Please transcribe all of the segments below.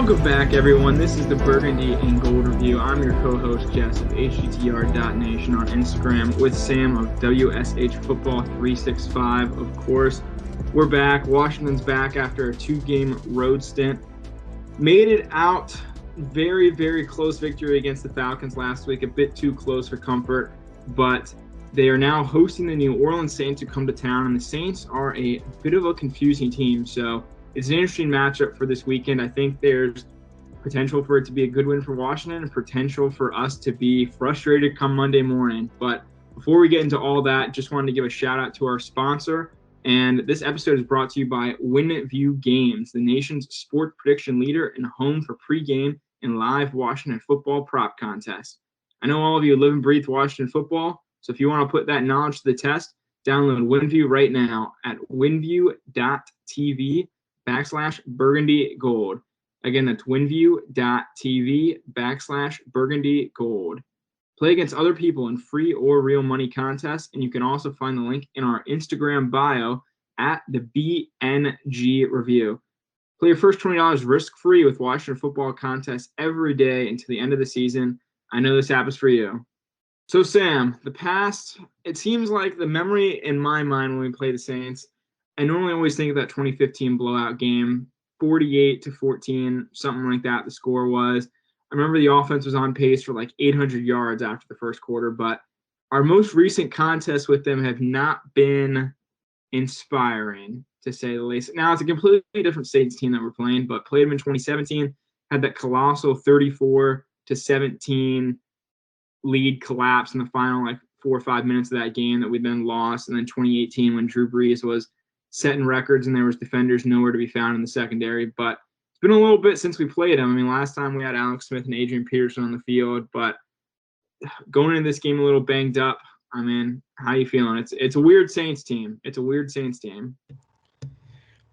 Welcome back, everyone. This is the Burgundy and Gold Review. I'm your co-host, Jess of HGTR.nation on Instagram with Sam of WSH Football 365. Of course, we're back. Washington's back after a 2-game road stint. Made it out. Very, very close victory against the Falcons last week. A bit too close for comfort, but they are now hosting the New Orleans Saints, who come to town, and the Saints are a bit of a confusing team. So it's an interesting matchup for this weekend. I think there's potential for it to be a good win for Washington and potential for us to be frustrated come Monday morning. But before we get into all that, just wanted to give a shout out to our sponsor. And this episode is brought to you by Winview Games, the nation's sport prediction leader and home for pregame and live Washington football prop contests. I know all of you live and breathe Washington football, so if you want to put that knowledge to the test, download Winview right now at winview.tv/Burgundy Gold. Again, that's winview.tv/Burgundy Gold. Play against other people in free or real money contests, and you can also find the link in our Instagram bio at the BNG Review. Play your first $20 risk-free with Washington football contests every day until the end of the season. I know this app is for you. So, Sam, the past, it seems like the memory in my mind when we play the Saints, I normally always think of that 2015 blowout game, 48-14, something like that the score was. I remember the offense was on pace for like 800 yards after the first quarter, but our most recent contests with them have not been inspiring, to say the least. Now, it's a completely different Saints team that we're playing, but played them in 2017, had that colossal 34-17 lead collapse in the final 4 or 5 minutes of that game that we then lost. And then 2018, when Drew Brees was setting records and there was defenders nowhere to be found in the secondary. But it's been a little bit since we played them. I mean, last time we had Alex Smith and Adrian Peterson on the field, but going into this game a little banged up. I mean, how you feeling? It's a weird Saints team. It's a weird Saints team.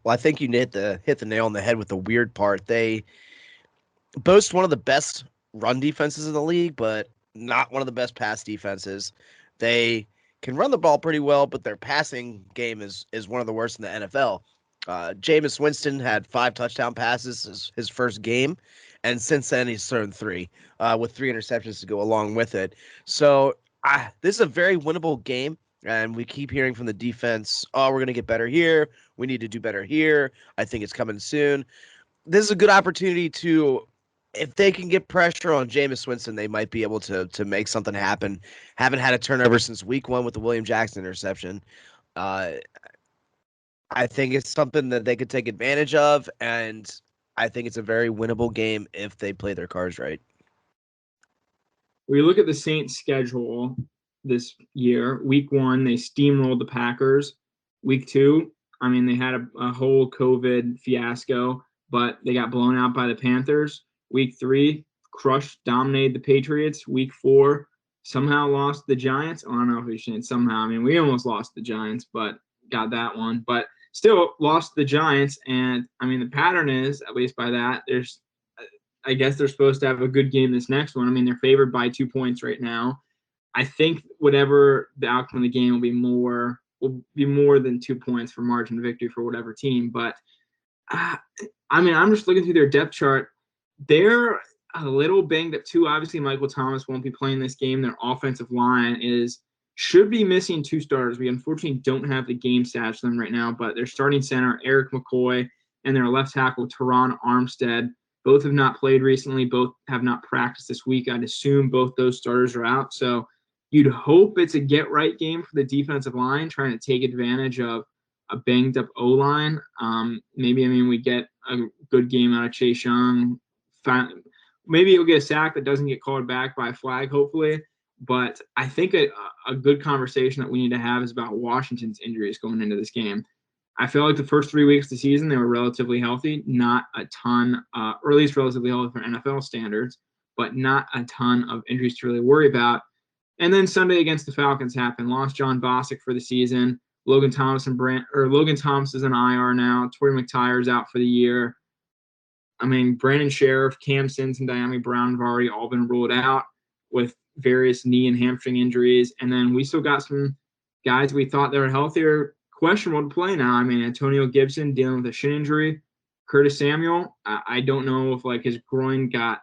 Well, I think you hit the nail on the head with the weird part. They boast one of the best run defenses in the league, but not one of the best pass defenses. They can run the ball pretty well, but their passing game is one of the worst in the NFL. Jameis Winston had 5 touchdown passes his first game, and since then he's thrown 3, with 3 interceptions to go along with it. So this is a very winnable game, and we keep hearing from the defense, oh, we're going to get better here. We need to do better here. I think it's coming soon. This is a good opportunity to, if they can get pressure on Jameis Winston, they might be able to make something happen. Haven't had a turnover since week 1 with the William Jackson interception. I think it's something that they could take advantage of, and I think it's a very winnable game if they play their cards right. We look at the Saints' schedule this year. Week 1, they steamrolled the Packers. Week 2, I mean, they had a whole COVID fiasco, but they got blown out by the Panthers. Week 3, dominated the Patriots. Week 4, somehow lost the Giants. I don't know if we should somehow. I mean, we almost lost the Giants, but got that one. But still lost the Giants. And, I mean, the pattern is, at least by that, I guess they're supposed to have a good game this next one. I mean, they're favored by 2 points right now. I think whatever the outcome of the game will be more than 2 points for margin of victory for whatever team. But, I mean, I'm just looking through their depth chart. They're a little banged up too. Obviously, Michael Thomas won't be playing this game. Their offensive line should be missing 2 starters. We unfortunately don't have the game stats for them right now, but their starting center, Eric McCoy, and their left tackle, Teron Armstead, both have not played recently. Both have not practiced this week. I'd assume both those starters are out. So you'd hope it's a get-right game for the defensive line, trying to take advantage of a banged-up O-line. Maybe we get a good game out of Chase Young. Maybe he'll get a sack that doesn't get called back by a flag, hopefully. But I think a good conversation that we need to have is about Washington's injuries going into this game. I feel like the first 3 weeks of the season, they were relatively healthy, not a ton, or at least relatively healthy for NFL standards, but not a ton of injuries to really worry about. And then Sunday against the Falcons happened. Lost John Bostic for the season. Logan Thomas is an IR now. Torrey McTyer's out for the year. I mean, Brandon Sheriff, Cam Sims, and Diami Brown have already all been ruled out with various knee and hamstring injuries. And then we still got some guys we thought they were healthier, questionable to play now. I mean, Antonio Gibson dealing with a shin injury. Curtis Samuel, I don't know if like his groin got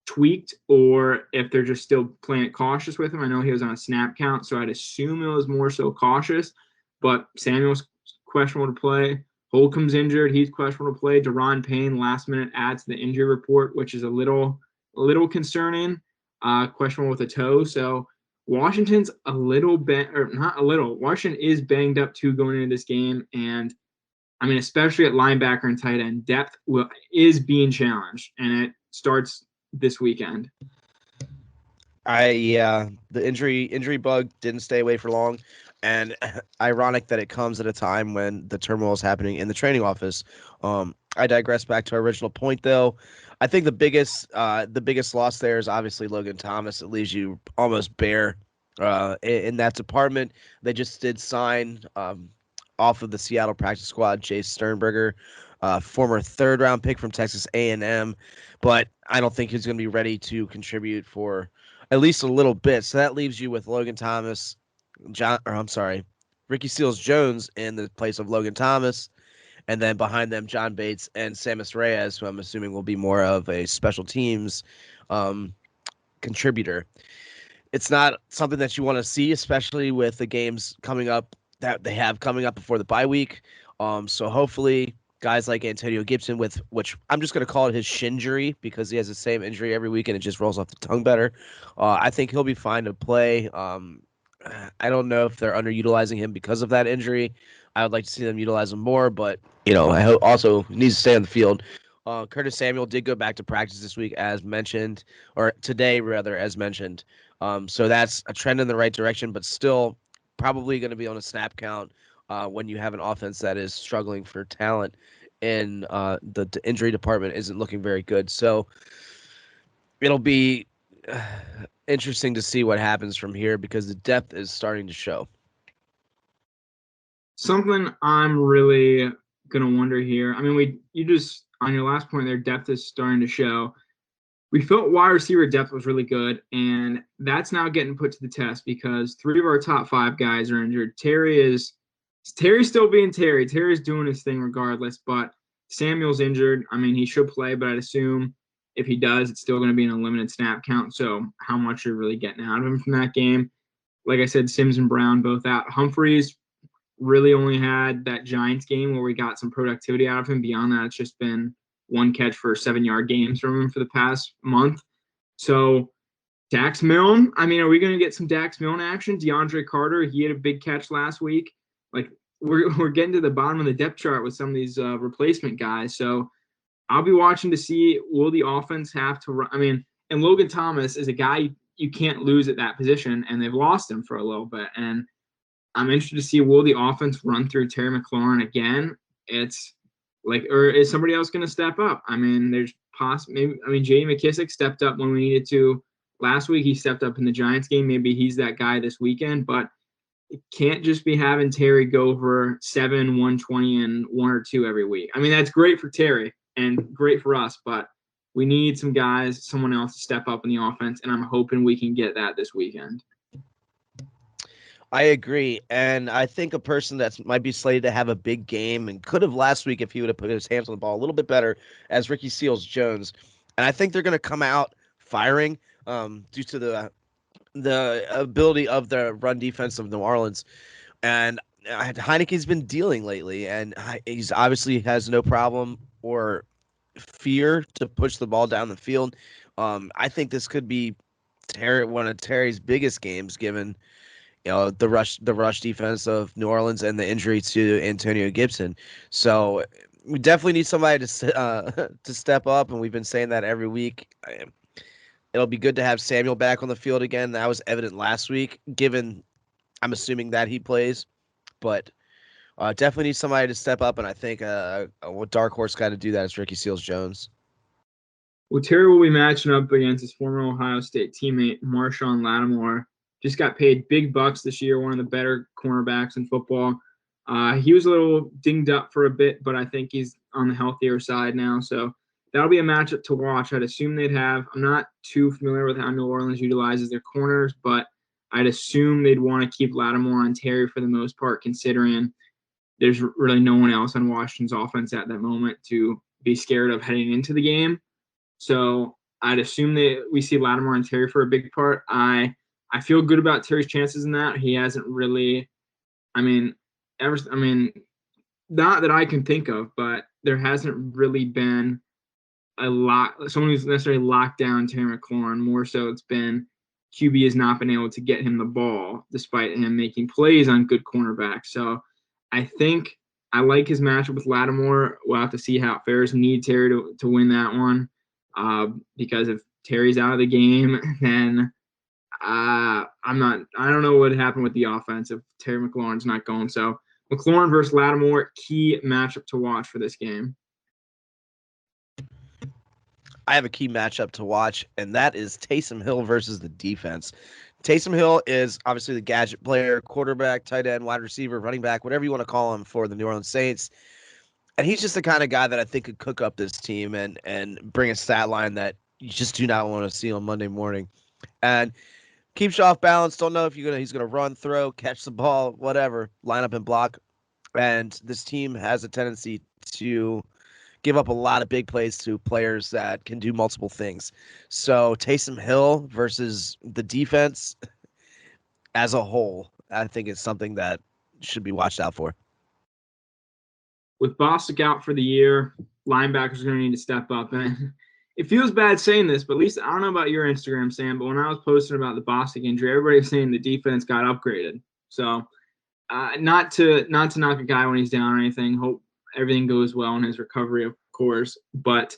tweaked or if they're just still playing it cautious with him. I know he was on a snap count, so I'd assume it was more so cautious. But Samuel's questionable to play. Holcomb's injured. He's questionable to play. Deron Payne last minute adds to the injury report, which is a little concerning. Questionable with a toe. So Washington's a little bit, or not a little. Washington is banged up too going into this game, and I mean, especially at linebacker and tight end, depth is being challenged, and it starts this weekend. The injury bug didn't stay away for long, and ironic that it comes at a time when the turmoil is happening in the training office. I digress back to our original point, though. I think the biggest loss there is obviously Logan Thomas. It leaves you almost bare in that department. They just did sign off of the Seattle practice squad Chase Sternberger, former third-round pick from Texas A&M, but I don't think he's going to be ready to contribute for at least a little bit. So that leaves you with Logan Thomas, Ricky Seals-Jones in the place of Logan Thomas, and then behind them, John Bates and Samus Reyes, who I'm assuming will be more of a special teams contributor. It's not something that you want to see, especially with the games coming up that they have coming up before the bye week. So hopefully guys like Antonio Gibson, with which I'm just going to call it his shinjury because he has the same injury every week and it just rolls off the tongue better. I think he'll be fine to play. I don't know if they're underutilizing him because of that injury. I would like to see them utilize him more, but I also needs to stay on the field. Curtis Samuel did go back to practice this week, as mentioned, or today rather, as mentioned. So that's a trend in the right direction, but still probably going to be on a snap count when you have an offense that is struggling for talent and the injury department isn't looking very good. So it'll be interesting to see what happens from here because the depth is starting to show. Something I'm really gonna wonder here. I mean, you just on your last point there, depth is starting to show. We felt wide receiver depth was really good, and that's now getting put to the test because 3 of our top 5 guys are injured. Terry's still being Terry. Terry's doing his thing regardless, but Samuel's injured. I mean, he should play, but I'd assume if he does, it's still going to be in a limited snap count. So how much you're really getting out of him from that game? Like I said, Sims and Brown both out. Humphreys really only had that Giants game where we got some productivity out of him. Beyond that, it's just been one catch for 7-yard games from him for the past month. So Dax Milne, I mean, are we going to get some Dax Milne action? DeAndre Carter, he had a big catch last week. Like we're getting to the bottom of the depth chart with some of these replacement guys. So I'll be watching to see, will the offense have to run? I mean, and Logan Thomas is a guy you can't lose at that position, and they've lost him for a little bit. And I'm interested to see, will the offense run through Terry McLaurin again? It's like, or is somebody else going to step up? I mean, there's maybe. I mean, J.D. McKissick stepped up when we needed to last week. He stepped up in the Giants game. Maybe he's that guy this weekend, but it can't just be having Terry go for 7, 120, and 1 or 2 every week. I mean, that's great for Terry and great for us, but we need some guys, someone else to step up in the offense, and I'm hoping we can get that this weekend. I agree, and I think a person that might be slated to have a big game and could have last week if he would have put his hands on the ball a little bit better as Ricky Seals-Jones, and I think they're going to come out firing due to the ability of the run defense of New Orleans, and Heineke's been dealing lately, and he's obviously has no problem or fear to push the ball down the field. I think this could be one of Terry's biggest games, given the rush defense of New Orleans and the injury to Antonio Gibson. So we definitely need somebody to step up, and we've been saying that every week. It'll be good to have Samuel back on the field again. That was evident last week, given I'm assuming that he plays, but definitely need somebody to step up, and I think a dark horse guy to do that is Ricky Seals-Jones. Well, Terry will be matching up against his former Ohio State teammate, Marshawn Lattimore. Just got paid big bucks this year, one of the better cornerbacks in football. He was a little dinged up for a bit, but I think he's on the healthier side now. So that'll be a matchup to watch. I'd assume they'd have – I'm not too familiar with how New Orleans utilizes their corners, but I'd assume they'd want to keep Lattimore on Terry for the most part, considering there's really no one else on Washington's offense at that moment to be scared of heading into the game. So I'd assume that we see Lattimore and Terry for a big part. I feel good about Terry's chances in that. He hasn't really, not that I can think of, but there hasn't really been someone who's necessarily locked down Terry McLaurin. More so, it's been QB has not been able to get him the ball despite him making plays on good cornerbacks. So I think I like his matchup with Lattimore. We'll have to see how it fares. Need Terry to win that one because if Terry's out of the game, then I don't know what would happen with the offense if Terry McLaurin's not going. So McLaurin versus Lattimore, key matchup to watch for this game. I have a key matchup to watch, and that is Taysom Hill versus the defense. Taysom Hill is obviously the gadget player, quarterback, tight end, wide receiver, running back, whatever you want to call him for the New Orleans Saints. And he's just the kind of guy that I think could cook up this team and bring a stat line that you just do not want to see on Monday morning. And keeps you off balance. Don't know if he's gonna run, throw, catch the ball, whatever, line up and block. And this team has a tendency to give up a lot of big plays to players that can do multiple things. So Taysom Hill versus the defense as a whole, I think is something that should be watched out for. With Bostic out for the year, linebackers are going to need to step up. And it feels bad saying this, but at least I don't know about your Instagram, Sam, but when I was posting about the Bostic injury, everybody was saying the defense got upgraded. So not to knock a guy when he's down or anything. Hope everything goes well in his recovery, of course. But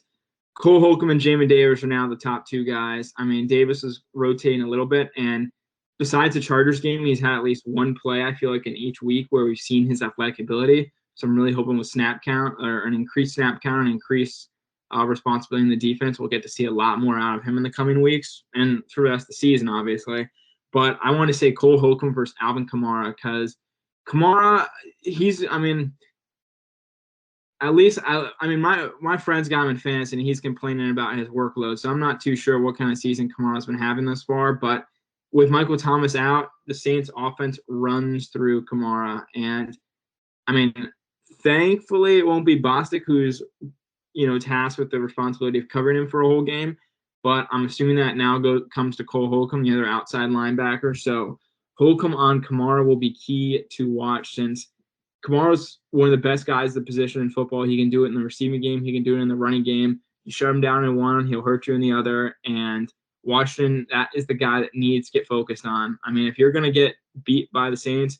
Cole Holcomb and Jamin Davis are now the top two guys. I mean, Davis is rotating a little bit, and besides the Chargers game, he's had at least one play, I feel like, in each week where we've seen his athletic ability. So I'm really hoping with snap count or an increased snap count and increased responsibility in the defense, we'll get to see a lot more out of him in the coming weeks and through the rest of the season, obviously. But I want to say Cole Holcomb versus Alvin Kamara because Kamara, my friend's got him in fantasy and he's complaining about his workload. So I'm not too sure what kind of season Kamara's been having thus far. But with Michael Thomas out, the Saints offense runs through Kamara. And thankfully it won't be Bostic who's, tasked with the responsibility of covering him for a whole game. But I'm assuming that now comes to Cole Holcomb, the other outside linebacker. So Holcomb on Kamara will be key to watch since Kamara's one of the best guys at the position in football. He can do it in the receiving game. He can do it in the running game. You shut him down in one, he'll hurt you in the other. And Washington, that is the guy that needs to get focused on. If you're going to get beat by the Saints,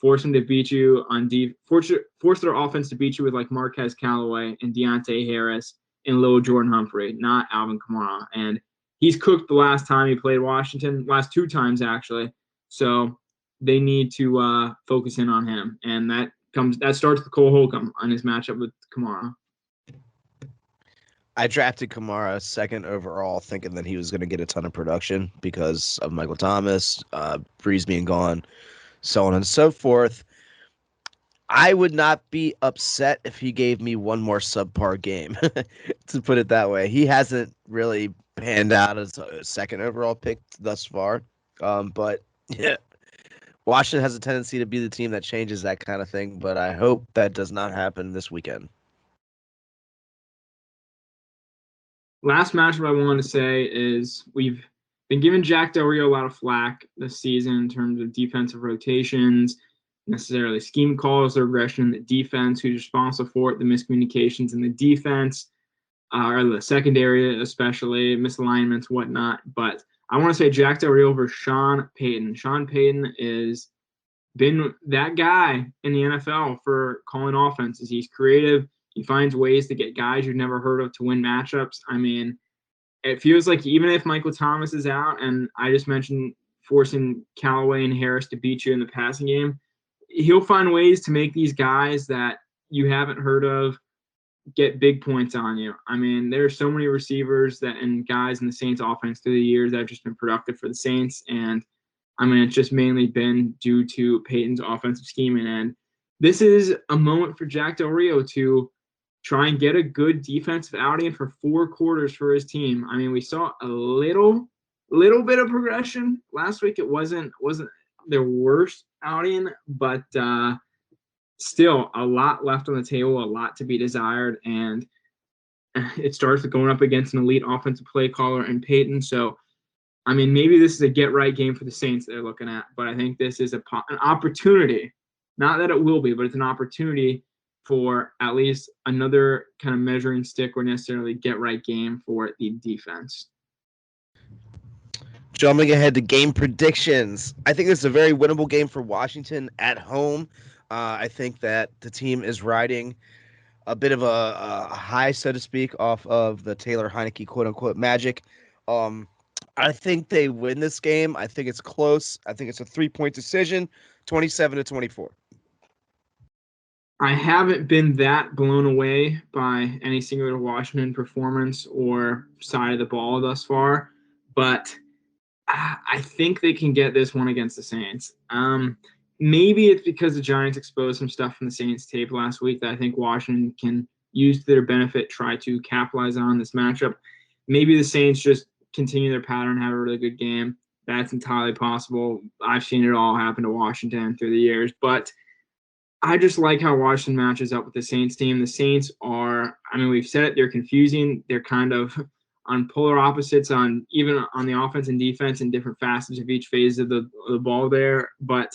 force them to beat you on force their offense to beat you with like Marquez Callaway and Deontay Harris and Lil Jordan Humphrey, not Alvin Kamara. And he's cooked the last time he played Washington, last two times actually. So they need to focus in on him. And that starts with Cole Holcomb on his matchup with Kamara. I drafted Kamara second overall, thinking that he was going to get a ton of production because of Michael Thomas, Breeze being gone, so on and so forth. I would not be upset if he gave me one more subpar game, to put it that way. He hasn't really panned out as a second overall pick thus far. But yeah, Washington has a tendency to be the team that changes that kind of thing, but I hope that does not happen this weekend. Last matchup I want to say is we've been giving Jack Del Rio a lot of flack this season in terms of defensive rotations, necessarily scheme calls, the regression in the defense, who's responsible for it, the miscommunications in the defense, or the secondary especially, misalignments, whatnot. But I want to say Jack Del Rio over Sean Payton. Sean Payton is been that guy in the NFL for calling offenses. He's creative. He finds ways to get guys you've never heard of to win matchups. It feels like even if Michael Thomas is out, and I just mentioned forcing Callaway and Harris to beat you in the passing game, he'll find ways to make these guys that you haven't heard of get big points on you. There are so many receivers and guys in the Saints offense through the years that have just been productive for the Saints. And it's just mainly been due to Peyton's offensive scheming. And this is a moment for Jack Del Rio to try and get a good defensive outing for 4 quarters for his team. We saw a little bit of progression last week. It wasn't their worst outing, but still a lot left on the table, a lot to be desired, and it starts with going up against an elite offensive play caller in Peyton. So, I mean, maybe this is a get-right game for the Saints they're looking at, but I think this is an opportunity. Not that it will be, but it's an opportunity for at least another kind of measuring stick or necessarily get-right game for the defense. Jumping ahead to game predictions. I think this is a very winnable game for Washington at home. I think that the team is riding a bit of a high, so to speak, off of the Taylor Heinicke quote-unquote magic. I think they win this game. I think it's close. I think it's a 3-point decision, 27-24. I haven't been that blown away by any singular Washington performance or side of the ball thus far, but I think they can get this one against the Saints. Maybe it's because the Giants exposed some stuff from the Saints tape last week that I think Washington can use to their benefit, try to capitalize on this matchup. Maybe the Saints just continue their pattern, have a really good game. That's entirely possible. I've seen it all happen to Washington through the years, but I just like how Washington matches up with the Saints team. The Saints are, I mean, we've said it, they're confusing. They're kind of on polar opposites on even on the offense and defense in different facets of each phase of the ball there. But,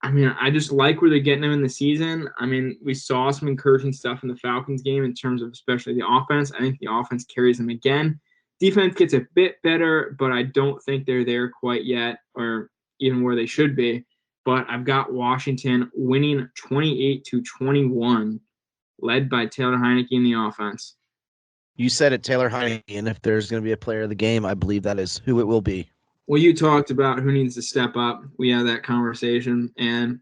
I mean, I just like where they're getting them in the season. I mean, we saw some encouraging stuff in the Falcons game in terms of especially the offense. I think the offense carries them again. Defense gets a bit better, but I don't think they're there quite yet or even where they should be. But I've got Washington winning 28-21, led by Taylor Heinicke in the offense. You said it, Taylor Heinicke, and if there's going to be a player of the game, I believe that is who it will be. Well, you talked about who needs to step up. We had that conversation, and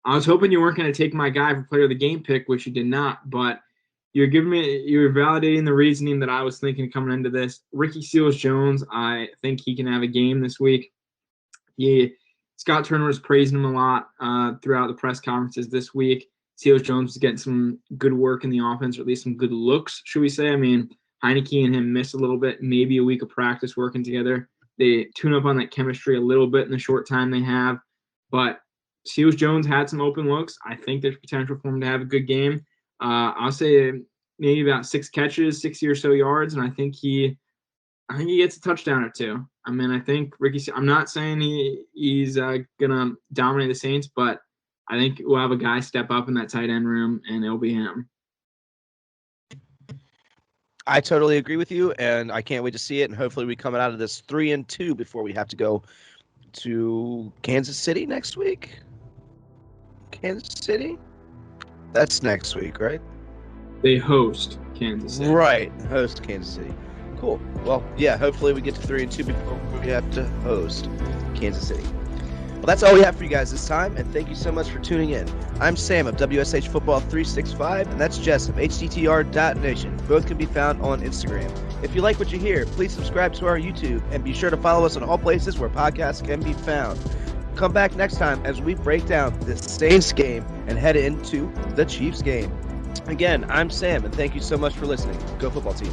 I was hoping you weren't going to take my guy for player of the game pick, which you did not, but you're validating the reasoning that I was thinking coming into this. Ricky Seals-Jones, I think he can have a game this week. Scott Turner was praising him a lot throughout the press conferences this week. Seals-Jones was getting some good work in the offense, or at least some good looks, should we say. I mean, Heinicke and him missed a little bit, maybe a week of practice working together. They tune up on that chemistry a little bit in the short time they have. But Seals-Jones had some open looks. I think there's potential for him to have a good game. I'll say maybe about 6 catches, 60 or so yards, and I think he gets a touchdown or two. I mean, I think I'm not saying he's going to dominate the Saints, but I think we'll have a guy step up in that tight end room, and it'll be him. I totally agree with you, and I can't wait to see it, and hopefully we come out of this 3-2 before we have to go to Kansas City next week. Kansas City? That's next week, right? They host Kansas City. Right, host Kansas City. Cool. Well, yeah, hopefully we get to 3-2 before we have to host Kansas City. Well, that's all we have for you guys this time, and thank you so much for tuning in. I'm Sam of WSH Football 365, and that's Jess of HDTR.Nation. Both can be found on Instagram. If you like what you hear, please subscribe to our YouTube, and be sure to follow us on all places where podcasts can be found. Come back next time as we break down the Saints game and head into the Chiefs game. Again, I'm Sam, and thank you so much for listening. Go football team.